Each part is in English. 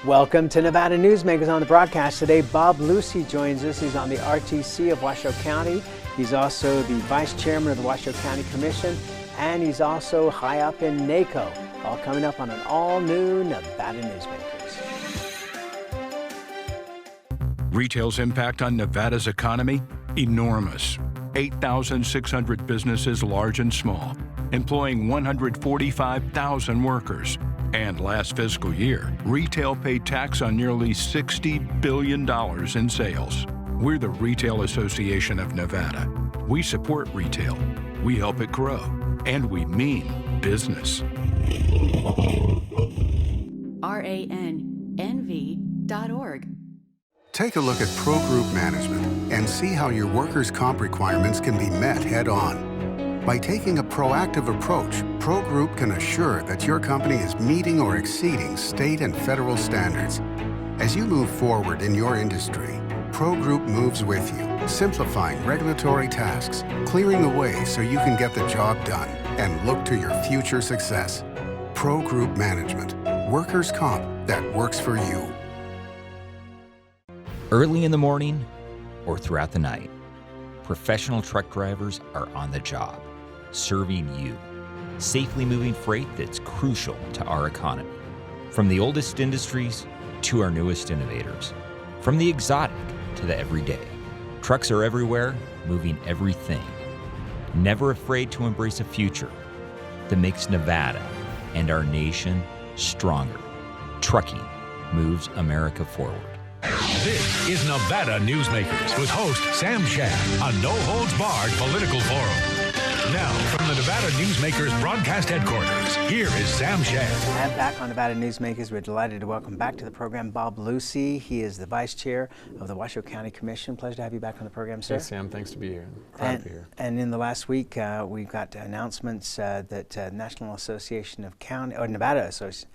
Welcome to Nevada Newsmakers. On the broadcast today, Bob Lucey joins us. He's on the RTC of Washoe County. He's also the Vice Chairman of the Washoe County Commission, and he's also high up in NACO. All coming up on an all-new Nevada Newsmakers. Retail's impact on Nevada's economy? Enormous. 8,600 businesses, large and small, employing 145,000 workers. And last fiscal year, retail paid tax on nearly $60 billion in sales. We're the Retail Association of Nevada. We support retail, we help it grow, and we mean business. RANNV.org. Take a look at Pro Group Management and see how your workers' comp requirements can be met head-on. By taking a proactive approach, Pro Group can assure that your company is meeting or exceeding state and federal standards. As you move forward in your industry, Pro Group moves with you, simplifying regulatory tasks, clearing the way so you can get the job done and look to your future success. Pro Group Management, workers' comp that works for you. Early in the morning or throughout the night, professional truck drivers are on the job, serving you, safely moving freight that's crucial to our economy. From the oldest industries to our newest innovators, from the exotic to the everyday, trucks are everywhere, moving everything. Never afraid to embrace a future that makes Nevada and our nation stronger. Trucking moves America forward. This is Nevada Newsmakers with host Sam Shad, a no-holds-barred political forum. Now, from the Nevada Newsmakers broadcast headquarters, here is Sam Shad. And back on Nevada Newsmakers, we're delighted to welcome back to the program Bob Lucey. He is the Vice Chair of the Washoe County Commission. Pleasure to have you back on the program, sir. Hey, Sam. Thanks to be here. Proud to be here. And in the last week, we got announcements that National Association of County, or Nevada Association,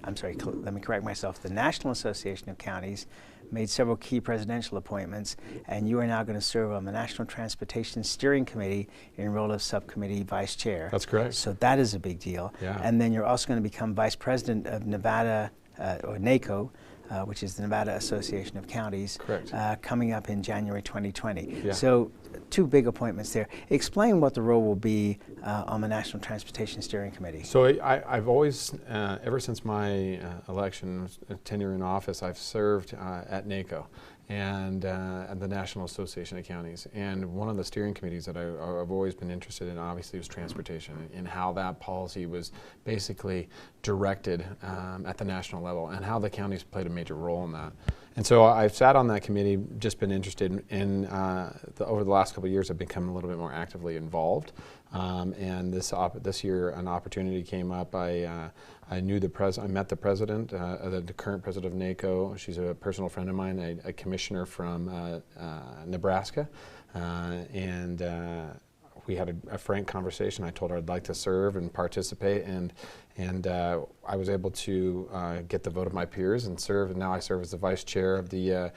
I'm sorry, let me correct myself, the National Association of Counties made several key presidential appointments, and you are now going to serve on the National Transportation Steering Committee in role of subcommittee vice chair. That's correct. So that is a big deal. Yeah. And then you're also going to become vice president of Nevada, or NACO, which is the Nevada Association of Counties. Correct. Coming up in January 2020. Yeah. So two big appointments there. Explain what the role will be on the National Transportation Steering Committee. So I've always, ever since my election, tenure in office, I've served at NACO and at the National Association of Counties. And one of the steering committees that I've always been interested in, obviously, was transportation and how that policy was basically directed at the national level and how the counties played a major role in that. And so I've sat on that committee, just been interested in, over the last couple of years, I've become a little bit more actively involved. And this year, an opportunity came up. I knew I met the president, the current president of NACO. She's a personal friend of mine, a commissioner from Nebraska. And we had a frank conversation. I told her I'd like to serve and participate, and I was able to get the vote of my peers and serve, and now I serve as the vice chair of the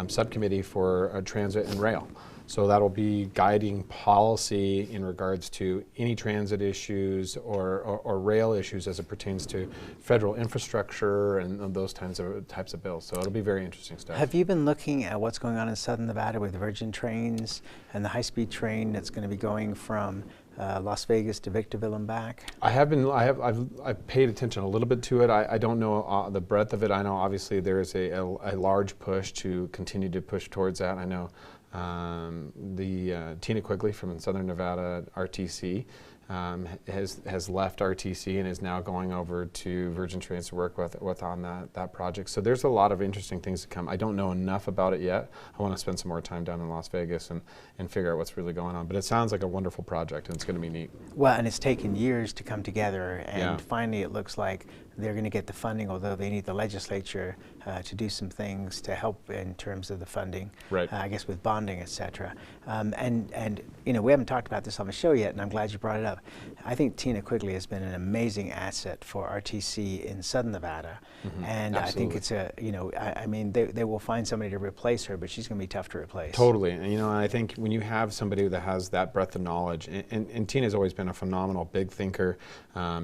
subcommittee for transit and rail. So that'll be guiding policy in regards to any transit issues or rail issues as it pertains to federal infrastructure and those types of bills. So it'll be very interesting stuff. Have you been looking at what's going on in Southern Nevada with Virgin trains and the high-speed train that's going to be going from Las Vegas to Victorville and back? I've paid attention a little bit to it. I don't know the breadth of it. I know obviously there is a large push to continue to push towards that. I know Tina Quigley from Southern Nevada RTC has left RTC and is now going over to Virgin Trains to work with on that project. So there's a lot of interesting things to come. I don't know enough about it yet. I want to spend some more time down in Las Vegas and figure out what's really going on. But it sounds like a wonderful project, and it's going to be neat. Well, and it's taken years to come together, and finally it looks like they're going to get the funding, although they need the legislature to do some things to help in terms of the funding, right. I guess with bonding, et cetera. And you know, we haven't talked about this on the show yet, and I'm glad you brought it up. I think Tina Quigley has been an amazing asset for RTC in Southern Nevada, and Absolutely. I think it's a, you know, I mean, they will find somebody to replace her, but she's going to be tough to replace. Totally, and you know, I think when you have somebody that has that breadth of knowledge, and Tina's always been a phenomenal big thinker.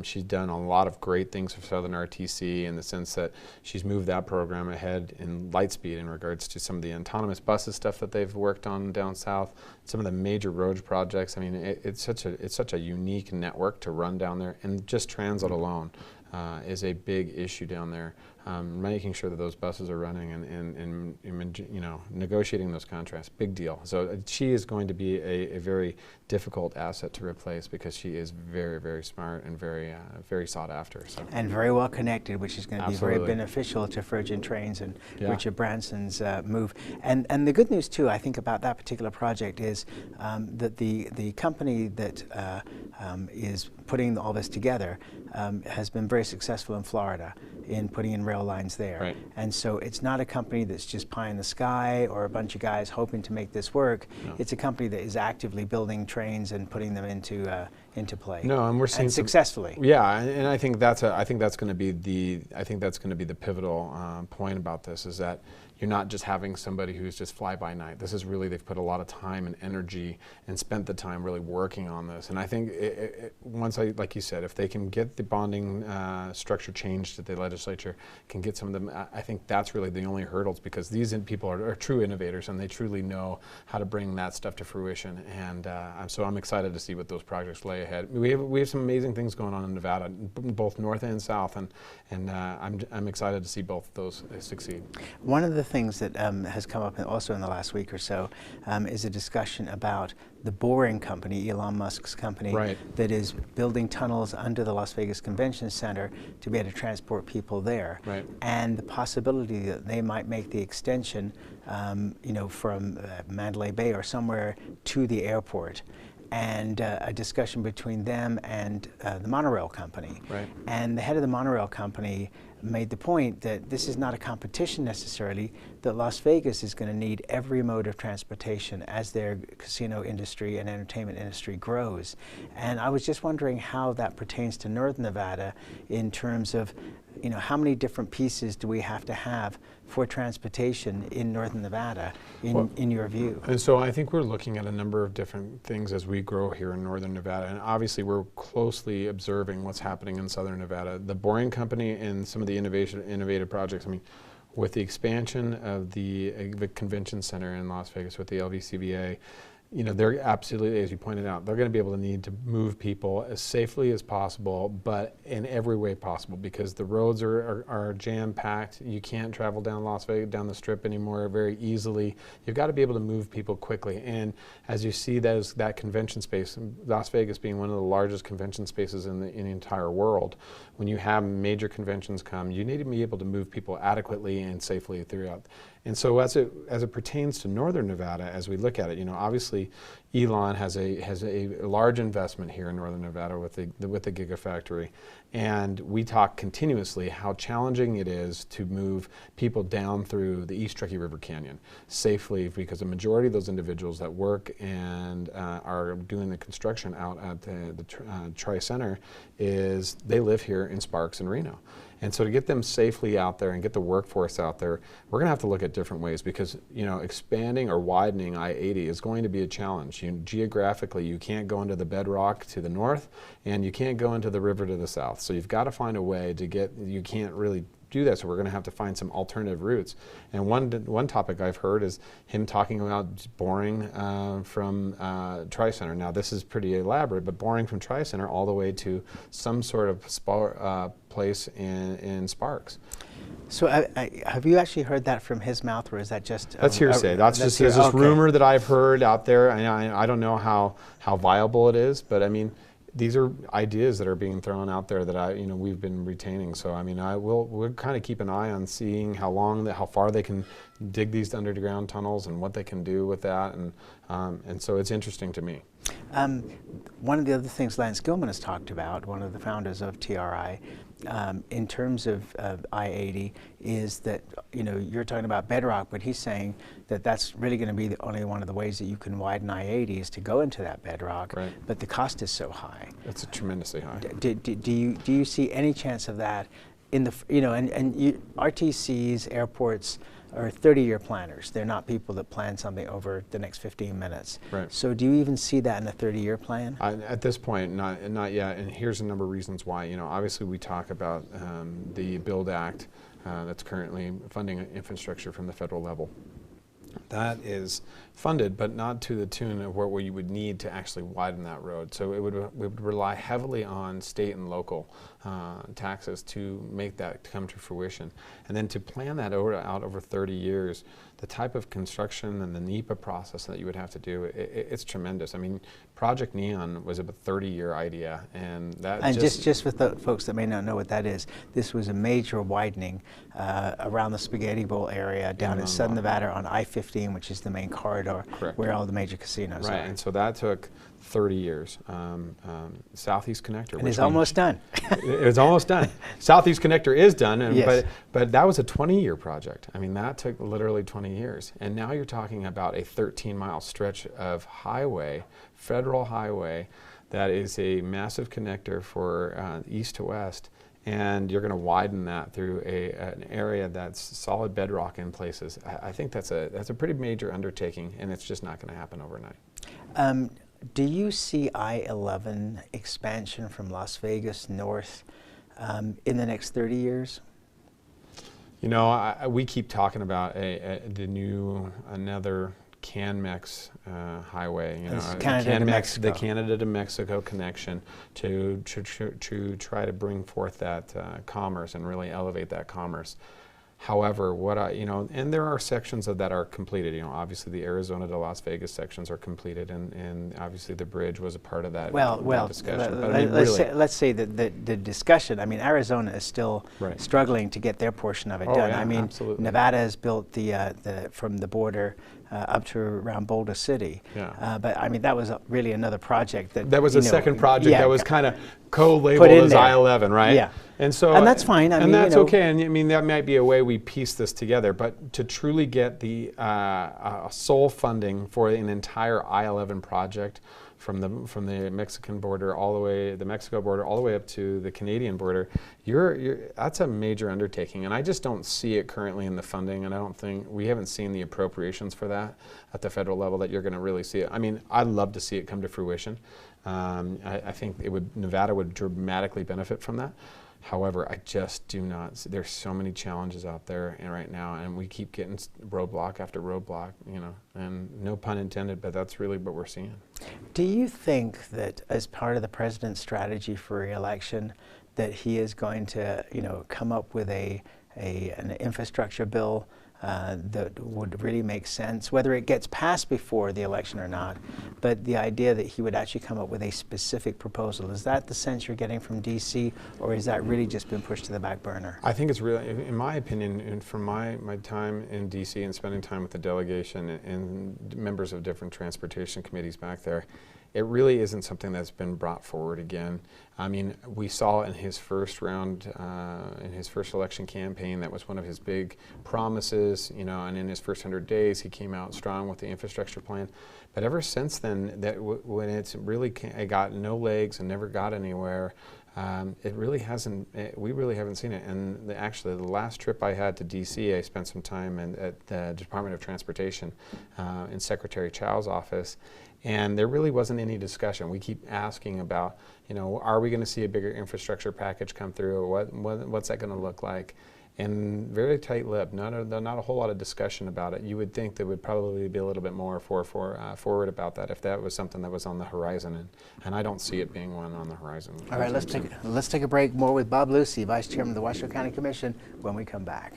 She's done a lot of great things for Southern RTC in the sense that she's moved that program ahead in Lightspeed in regards to some of the autonomous buses stuff that they've worked on down south, some of the major road projects. I mean, it's such a unique network to run down there, and just transit alone is a big issue down there. Making sure that those buses are running and you know, negotiating those contracts, big deal. So she is going to be a very difficult asset to replace because she is very, very smart and very, very sought after. So. And very well connected, which is going to be Absolutely. very beneficial to Virgin Trains and Yeah. Richard Branson's move. And the good news too, I think, about that particular project is that the company that is putting all this together has been very successful in Florida in putting in rail lines there. Right. And so it's not a company that's just pie in the sky or a bunch of guys hoping to make this work. No. It's a company that is actively building trains and putting them into play. No, and we're seeing successfully. Yeah, and I think that's going to be the pivotal point about this, is that you're not just having somebody who's just fly by night. This is really, they've put a lot of time and energy and spent the time really working on this. And I think like you said, if they can get the bonding structure changed at the legislature, can get some of them, I think that's really the only hurdles, because these people are true innovators and they truly know how to bring that stuff to fruition. And so I'm excited to see what those projects lay ahead. We have some amazing things going on in Nevada, both north and south, and I'm excited to see both of those succeed. One of the things that has come up also in the last week or so is a discussion about the Boring Company, Elon Musk's company, Right. that is building tunnels under the Las Vegas Convention Center to be able to transport people there. Right. And the possibility that they might make the extension, you know, from Mandalay Bay or somewhere to the airport. And a discussion between them and the monorail company. Right. And the head of the monorail company made the point that this is not a competition necessarily, that Las Vegas is going to need every mode of transportation as their casino industry and entertainment industry grows. And I was just wondering how that pertains to Northern Nevada in terms of, you know, how many different pieces do we have to have for transportation in Northern Nevada, in your view? And so I think we're looking at a number of different things as we grow here in Northern Nevada, and obviously we're closely observing what's happening in Southern Nevada. The Boring Company and some of the innovative projects, I mean, with the expansion of the convention center in Las Vegas with the LVCVA, you know, they're absolutely, as you pointed out, they're going to be able to need to move people as safely as possible, but in every way possible, because the roads are jam-packed. You can't travel down Las Vegas, down the Strip anymore very easily. You've got to be able to move people quickly. And as you see that convention space, Las Vegas being one of the largest convention spaces in the entire world, when you have major conventions come, you need to be able to move people adequately and safely throughout. And so as it pertains to Northern Nevada, as we look at it, you know, obviously Elon has a large investment here in Northern Nevada with the Gigafactory, and we talk continuously how challenging it is to move people down through the East Truckee River Canyon safely, because the majority of those individuals that work and are doing the construction out at the Tri-Center they live here in Sparks and Reno. And so to get them safely out there and get the workforce out there, we're going to have to look at different ways, because, you know, expanding or widening I-80 is going to be a challenge. Geographically, you can't go into the bedrock to the north, and you can't go into the river to the south. So you've got to find a way to you can't really do that, so we're going to have to find some alternative routes. And one topic I've heard is him talking about boring from Tri-Center. Now this is pretty elaborate, but boring from Tri-Center all the way to some sort of place in Sparks. So have you actually heard that from his mouth, or is that just... That's hearsay. That's just this rumor that I've heard out there. I don't know how viable it is, but I mean, these are ideas that are being thrown out there that we've been retaining. So I mean, we'll kind of keep an eye on seeing how far they can dig these underground tunnels and what they can do with that, and so it's interesting to me. One of the other things Lance Gilman has talked about, one of the founders of TRI, in terms of I-80, is that, you know, you're talking about bedrock, but he's saying that that's really going to be only one of the ways that you can widen I-80 is to go into that bedrock. Right. But the cost is so high. It's tremendously high. Do you see any chance of that in the, you know, and RTCs, airports are 30-year planners. They're not people that plan something over the next 15 minutes. Right. So do you even see that in a 30-year plan? At this point, not yet. And here's a number of reasons why. Obviously we talk about the BUILD Act that's currently funding infrastructure from the federal level. That is funded, but not to the tune of what you would need to actually widen that road. So we would rely heavily on state and local taxes to make that come to fruition. And then to plan that out over 30 years, the type of construction and the NEPA process that you would have to do, it's tremendous. I mean, Project Neon was a 30-year idea, and that just with the folks that may not know what that is, this was a major widening around the Spaghetti Bowl area down in Southern Nevada on I-15, which is the main corridor. Correct. Where all the major casinos are. Right, and so that took 30 years. Southeast Connector. And it's almost done. It's almost done. Southeast Connector is done, Yes. but that was a 20-year project. I mean, that took literally 20 years. And now you're talking about a 13-mile stretch of highway, federal highway, that is a massive connector for east to west. And you're going to widen that through an area that's solid bedrock in places. I think that's a pretty major undertaking, and it's just not going to happen overnight. Do you see I-11 expansion from Las Vegas north in the next 30 years? We keep talking about another CanMex highway, the Canada to Mexico connection to try to bring forth that commerce and really elevate that commerce. However, and there are sections of that are completed. Obviously the Arizona to Las Vegas sections are completed, and obviously the bridge was a part of that. Well, discussion. Let's say that the discussion. I mean, Arizona is still struggling to get their portion of it done. Yeah, I mean, absolutely. Nevada has built the from the border up to around Boulder City. Yeah. But I mean, that was really another project that was a second project that was kind of co-labeled put in as there. I-11, right? Yeah. And that's fine. I mean, that's okay. And I mean, that might be a way we piece this together. But to truly get the sole funding for an entire I-11 project from the Mexican border the Mexico border all the way up to the Canadian border, that's a major undertaking. And I just don't see it currently in the funding, and we haven't seen the appropriations for that at the federal level that you're going to really see it. I mean, I'd love to see it come to fruition. I think Nevada would dramatically benefit from that. However, I just do not. There's so many challenges out there right now, and we keep getting roadblock after roadblock, and no pun intended, but that's really what we're seeing. Do you think that as part of the president's strategy for re-election, that he is going to, come up with an infrastructure bill that would really make sense, whether it gets passed before the election or not, but the idea that he would actually come up with a specific proposal? Is that the sense you're getting from D.C., or has that really just been pushed to the back burner? I think it's really, in my opinion, and from my time in D.C. and spending time with the delegation and members of different transportation committees back there, it really isn't something that's been brought forward again. I mean, we saw in his first round, in his first election campaign, that was one of his big promises, and in his first 100 days, he came out strong with the infrastructure plan. But ever since then, when it got no legs and never got anywhere, it really hasn't. We really haven't seen it. And actually, the last trip I had to D.C., I spent some time at the Department of Transportation in Secretary Chow's office, and there really wasn't any discussion. We keep asking about, are we going to see a bigger infrastructure package come through, or what's that going to look like? And very tight-lipped, not a whole lot of discussion about it. You would think there would probably be a little bit more forward about that if that was something that was on the horizon, and I don't see it being one on the horizon. All right, let's take a break. More with Bob Lucey, Vice Chairman of the Washoe County Commission, when we come back.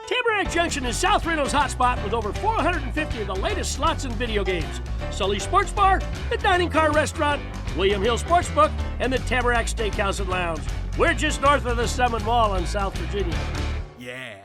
Tamarack Junction is South Reno's hotspot with over 450 of the latest slots and video games. Sully's Sports Bar, the Dining Car Restaurant, William Hill Sportsbook, and the Tamarack Steakhouse and Lounge. We're just north of the Summit Mall in South Virginia. Yeah.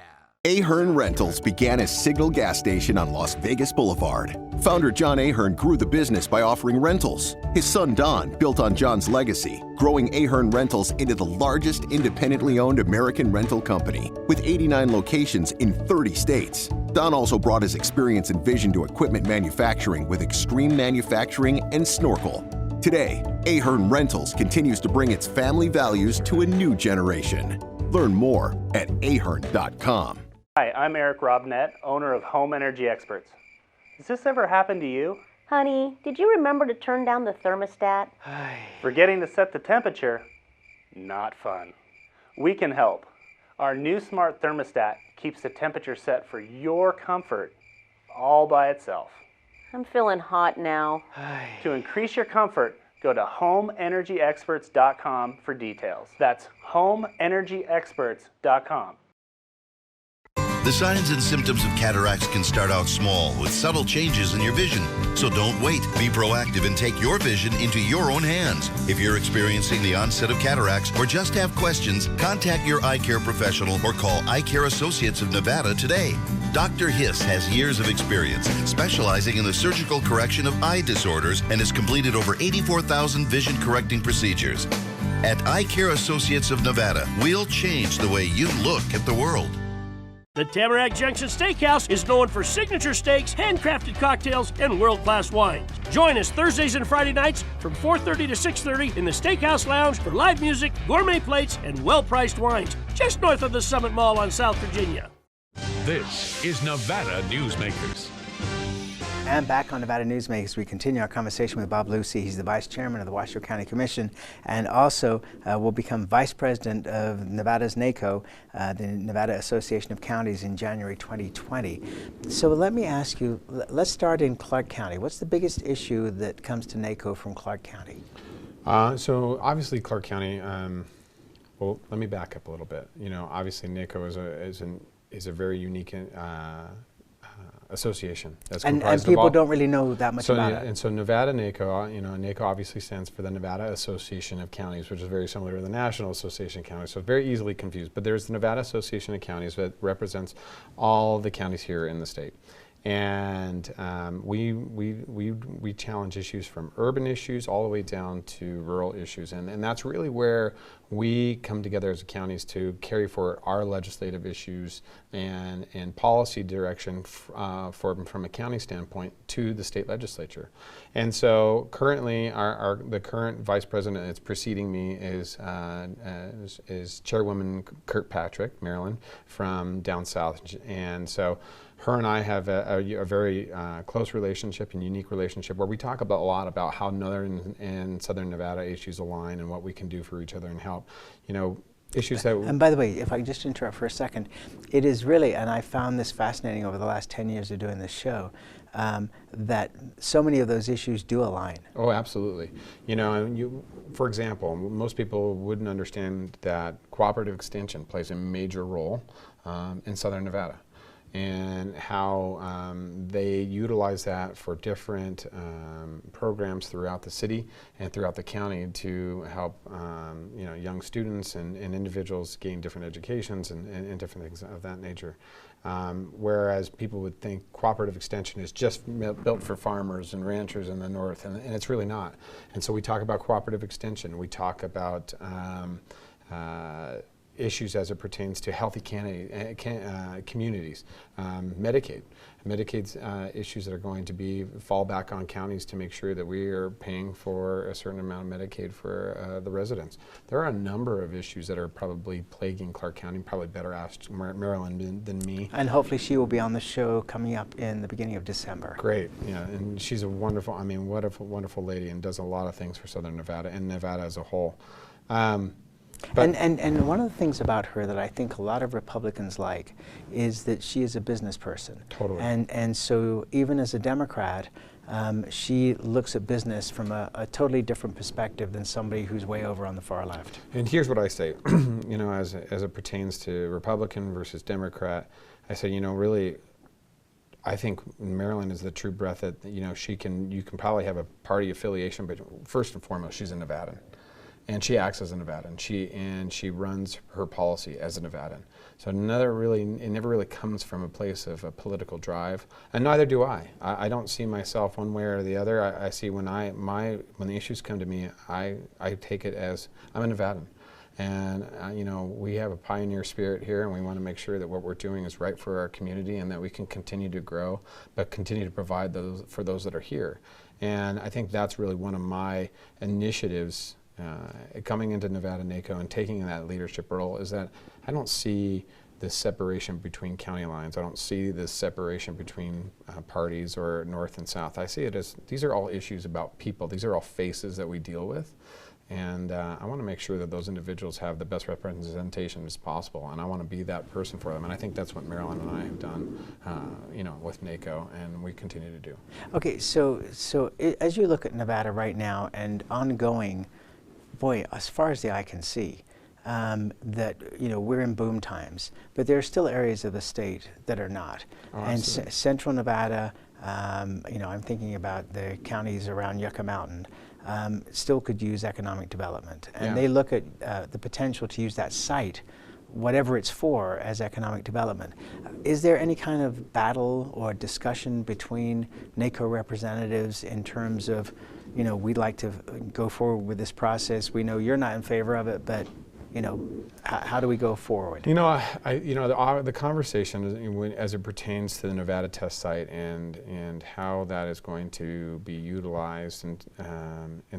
Ahern Rentals began as Signal Gas Station on Las Vegas Boulevard. Founder John Ahern grew the business by offering rentals. His son Don built on John's legacy, growing Ahern Rentals into the largest independently owned American rental company, with 89 locations in 30 states. Don also brought his experience and vision to equipment manufacturing with Extreme Manufacturing and Snorkel. Today, Ahern Rentals continues to bring its family values to a new generation. Learn more at ahern.com. Hi, I'm Eric Robnett, owner of Home Energy Experts. Has this ever happened to you? Honey, did you remember to turn down the thermostat? Forgetting to set the temperature? Not fun. We can help. Our new smart thermostat keeps the temperature set for your comfort all by itself. I'm feeling hot now. To increase your comfort, go to homeenergyexperts.com for details. That's homeenergyexperts.com. The signs and symptoms of cataracts can start out small with subtle changes in your vision. So don't wait. Be proactive and take your vision into your own hands. If you're experiencing the onset of cataracts or just have questions, contact your eye care professional or call Eye Care Associates of Nevada today. Dr. Hiss has years of experience specializing in the surgical correction of eye disorders and has completed over 84,000 vision correcting procedures. At Eye Care Associates of Nevada, we'll change the way you look at the world. The Tamarack Junction Steakhouse is known for signature steaks, handcrafted cocktails, and world-class wines. Join us Thursdays and Friday nights from 4:30 to 6:30 in the Steakhouse Lounge for live music, gourmet plates, and well-priced wines, just north of the Summit Mall on South Virginia. This is Nevada Newsmakers. And back on Nevada Newsmakers, we continue our conversation with Bob Lucey. He's the Vice Chairman of the Washoe County Commission and also will become Vice President of Nevada's NACO, the Nevada Association of Counties, in January 2020. So let me ask you, let's start in Clark County. What's the biggest issue that comes to NACO from Clark County? So obviously Clark County, well, let me back up a little bit. You know, obviously NACO is a very unique association that's comprised and people of don't really know that much about it. And so Nevada NACO, you know, NACO obviously stands for the Nevada Association of Counties, which is very similar to the National Association of Counties, so very easily confused. But there's the Nevada Association of Counties that represents all the counties here in the state. And we challenge issues from urban issues all the way down to rural issues, and that's really where we come together as counties to carry forward our legislative issues and policy direction from a county standpoint to the state legislature. And so currently the current vice president that's preceding me is Chairwoman Kirkpatrick, Maryland, from down south, and so her and I have a very close relationship and unique relationship where we talk a lot about how northern and southern Nevada issues align and what we can do for each other and help, you know, issues that... And by the way, if I can just interrupt for a second, it is really, and I found this fascinating over the last 10 years of doing this show, that so many of those issues do align. Oh, absolutely. You know, for example, most people wouldn't understand that cooperative extension plays a major role in southern Nevada, and how they utilize that for different programs throughout the city and throughout the county to help you know, young students and individuals gain different educations and different things of that nature. Whereas people would think cooperative extension is just built for farmers and ranchers in the north, and it's really not. And so we talk about cooperative extension. We talk about issues as it pertains to healthy communities, Medicaid's issues that are going to fall back on counties to make sure that we are paying for a certain amount of Medicaid for the residents. There are a number of issues that are probably plaguing Clark County, probably better asked Marilyn than me. And hopefully she will be on the show coming up in the beginning of December. Great, yeah, and she's a wonderful, I mean, what a wonderful lady, and does a lot of things for Southern Nevada and Nevada as a whole. And one of the things about her that I think a lot of Republicans like is that she is a business person. Totally. And so even as a Democrat, she looks at business from a totally different perspective than somebody who's way over on the far left. And here's what I say, you know, as it pertains to Republican versus Democrat, I say, you know, really, I think Maryland is the true breath that, you know, you can probably have a party affiliation, but first and foremost, she's a Nevadan. And she acts as a Nevadan, and she runs her policy as a Nevadan. So it never really comes from a place of a political drive, and neither do I. I don't see myself one way or the other. I see when the issues come to me, I take it as I'm a Nevadan, and you know, we have a pioneer spirit here, and we want to make sure that what we're doing is right for our community, and that we can continue to grow, but continue to provide for those that are here. And I think that's really one of my initiatives. Coming into Nevada NACO and taking that leadership role, is that I don't see this separation between county lines. I don't see this separation between parties or north and south. I see it as these are all issues about people. These are all faces that we deal with. And I want to make sure that those individuals have the best representation as possible, and I want to be that person for them. And I think that's what Marilyn and I have done, you know, with NACO, and we continue to do. Okay, so as you look at Nevada right now and ongoing, boy, as far as the eye can see, that, you know, we're in boom times, but there are still areas of the state that are not. Oh, and central Nevada, you know, I'm thinking about the counties around Yucca Mountain, still could use economic development. And they look at the potential to use that site, whatever it's for, as economic development. Is there any kind of battle or discussion between NACO representatives in terms of, you know, we'd like to go forward with this process, we know you're not in favor of it, but, you know, how do we go forward? You know, the conversation as it pertains to the Nevada test site and how that is going to be utilized in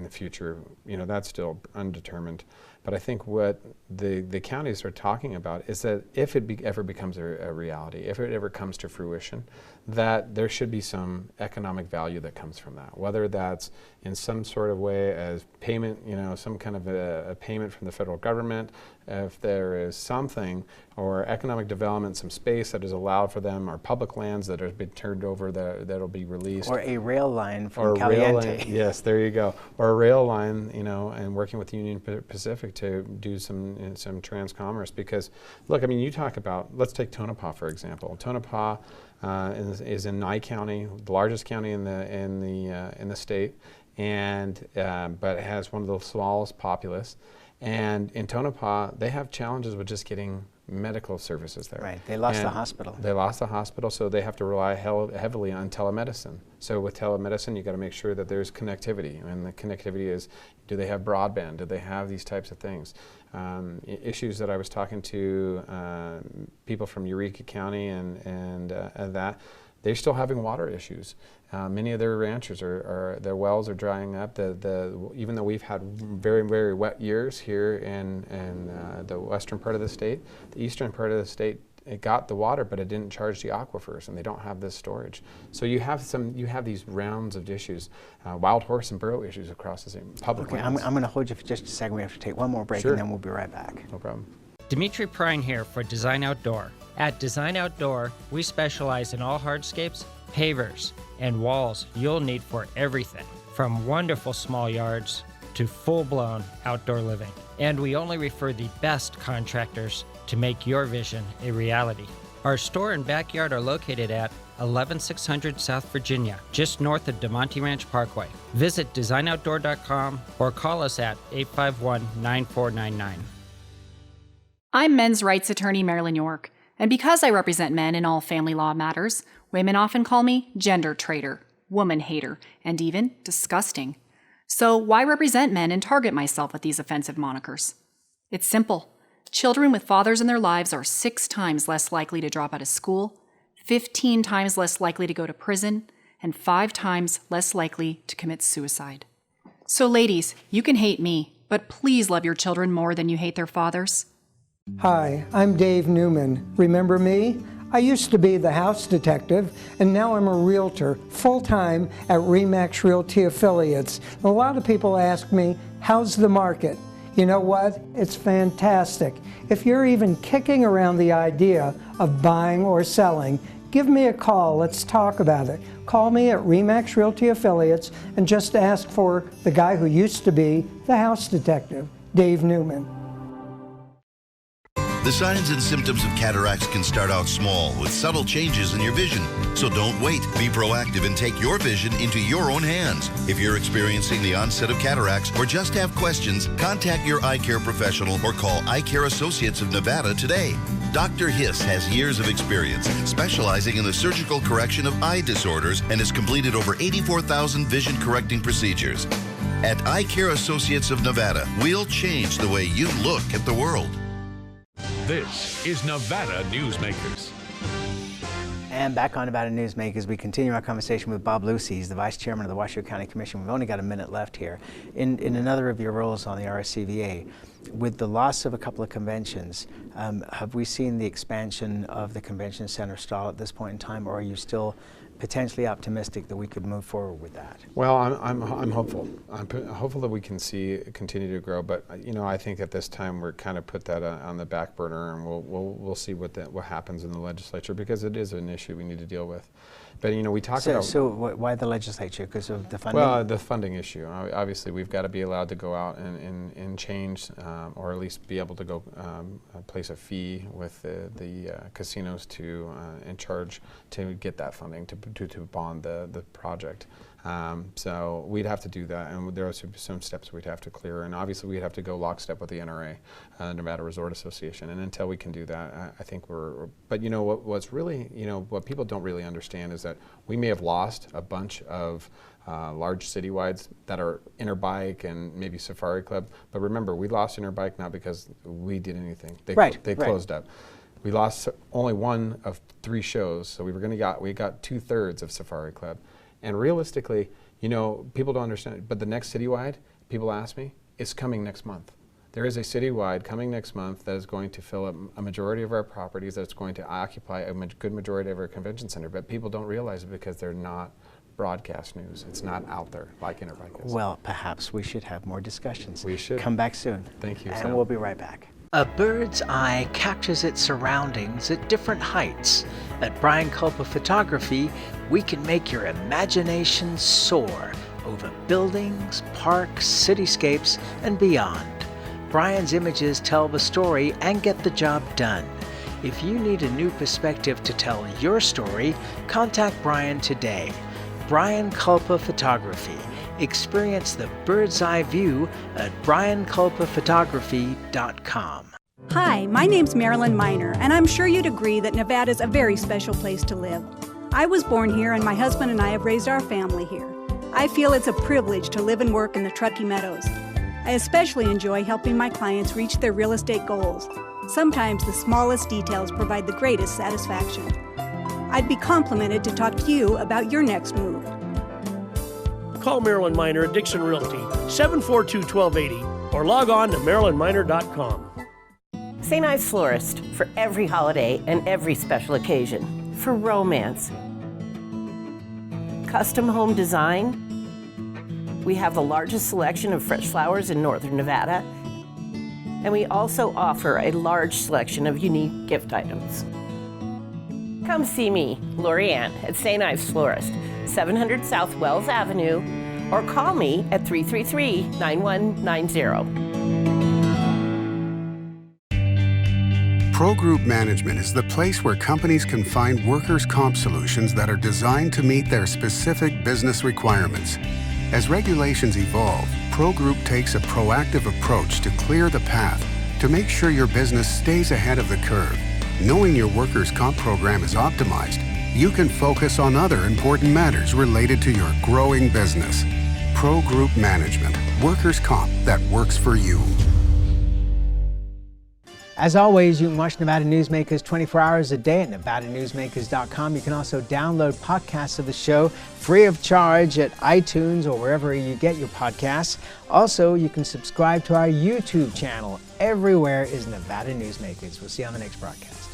the future, you know, that's still undetermined. But I think what the counties are talking about is that if it ever becomes a reality, if it ever comes to fruition, that there should be some economic value that comes from that, whether that's in some sort of way as payment, you know, some kind of a payment from the federal government, if there is something, or economic development, some space that is allowed for them, or public lands that have been turned over that'll be released. Or a rail line from Caliente. Yes, there you go. Or a rail line, you know, and working with Union Pacific to do some trans-commerce. Because, look, I mean, you talk about, let's take Tonopah, for example. Tonopah is in Nye County, the largest county in the state, and but it has one of the smallest populace. And in Tonopah, they have challenges with just getting medical services there. Right, they lost the hospital. They lost the hospital, so they have to rely heavily on telemedicine. So with telemedicine, you got to make sure that there's connectivity, and the connectivity is, do they have broadband? Do they have these types of things? Issues that I was talking to people from Eureka County and that, they're still having water issues. Many of their ranchers their wells are drying up. Even though we've had very, very wet years here in the western part of the state, the eastern part of the state, it got the water, but it didn't charge the aquifers, and they don't have this storage. So you have these rounds of issues, wild horse and burro issues across the same public lands. I'm going to hold you for just a second. We have to take one more break, and then we'll be right back. No problem. Dimitri Prine here for Design Outdoor. At Design Outdoor, we specialize in all hardscapes, pavers, and walls you'll need for everything, from wonderful small yards to full-blown outdoor living. And we only refer the best contractors to make your vision a reality. Our store and backyard are located at 11600 South Virginia, just north of DeMonte Ranch Parkway. Visit designoutdoor.com or call us at 851-9499. I'm men's rights attorney Marilyn York, and because I represent men in all family law matters, women often call me gender traitor, woman hater, and even disgusting. So why represent men and target myself with these offensive monikers? It's simple. Children with fathers in their lives are 6 times less likely to drop out of school, 15 times less likely to go to prison, and 5 times less likely to commit suicide. So ladies, you can hate me, but please love your children more than you hate their fathers. Hi, I'm Dave Newman. Remember me? I used to be the house detective, and now I'm a realtor, full-time at RE/MAX Realty Affiliates. A lot of people ask me, how's the market? You know what? It's fantastic. If you're even kicking around the idea of buying or selling, give me a call. Let's talk about it. Call me at RE/MAX Realty Affiliates and just ask for the guy who used to be the house detective, Dave Newman. The signs and symptoms of cataracts can start out small with subtle changes in your vision. So don't wait. Be proactive and take your vision into your own hands. If you're experiencing the onset of cataracts or just have questions, contact your eye care professional or call Eye Care Associates of Nevada today. Dr. Hiss has years of experience specializing in the surgical correction of eye disorders and has completed over 84,000 vision correcting procedures. At Eye Care Associates of Nevada, we'll change the way you look at the world. This is Nevada Newsmakers. And back on Nevada Newsmakers, we continue our conversation with Bob Lucey. He's the Vice Chairman of the Washoe County Commission. We've only got a minute left here. In another of your roles on the RSCVA, with the loss of a couple of conventions, have we seen the expansion of the convention center stall at this point in time, or are you still potentially optimistic that we could move forward with that? Well, I'm hopeful. I'm hopeful that we can continue to grow, but I think at this time we're kind of put that on the back burner, and we'll see what happens in the legislature, because it is an issue we need to deal with. But we talk about. So why the legislature? Because of the funding? Well, the funding issue. Obviously, we've got to be allowed to go out and change, or at least be able to go place a fee with the casinos to in charge to get that funding to bond the project. So we'd have to do that, and there are some steps we'd have to clear, and obviously we'd have to go lockstep with the NRA, Nevada Resort Association, and until we can do that, I think but what's really, what people don't really understand is that we may have lost a bunch of large citywides that are Interbike and maybe Safari Club, but remember, we lost Interbike not because we did anything. They closed up. We lost only one of 3 shows, so we got 2/3 of Safari Club. And realistically, people don't understand it, but the next citywide, people ask me, is coming next month. There is a citywide coming next month that is going to fill up a majority of our properties, that's going to occupy a good majority of our convention center, but people don't realize it because they're not broadcast news. It's not out there like Interbike is. Well, perhaps we should have more discussions. We should. Come back soon. Thank you, And Sam. we'll be right back. A bird's eye captures its surroundings at different heights. At Brian Culpa Photography, we can make your imagination soar over buildings, parks, cityscapes, and beyond. Brian's images tell the story and get the job done. If you need a new perspective to tell your story, contact Brian today. Brian Culpa Photography. Experience the bird's eye view at brianculpaphotography.com. Hi, my name's Marilyn Miner, and I'm sure you'd agree that Nevada's a very special place to live. I was born here, and my husband and I have raised our family here. I feel it's a privilege to live and work in the Truckee Meadows. I especially enjoy helping my clients reach their real estate goals. Sometimes the smallest details provide the greatest satisfaction. I'd be complimented to talk to you about your next move. Call Marilyn Miner at Dixon Realty, 742-1280, or log on to marilynminer.com. St. Ives Florist, for every holiday and every special occasion. For romance. Custom home design. We have the largest selection of fresh flowers in northern Nevada. And we also offer a large selection of unique gift items. Come see me, Lori Ann, at St. Ives Florist, 700 South Wells Avenue, or call me at 333-9190. Pro Group Management is the place where companies can find workers' comp solutions that are designed to meet their specific business requirements. As regulations evolve, Pro Group takes a proactive approach to clear the path to make sure your business stays ahead of the curve. Knowing your workers' comp program is optimized, you can focus on other important matters related to your growing business. Pro Group Management, workers' comp that works for you. As always, you can watch Nevada Newsmakers 24 hours a day at nevadanewsmakers.com. You can also download podcasts of the show free of charge at iTunes or wherever you get your podcasts. Also, you can subscribe to our YouTube channel. Everywhere is Nevada Newsmakers. We'll see you on the next broadcast.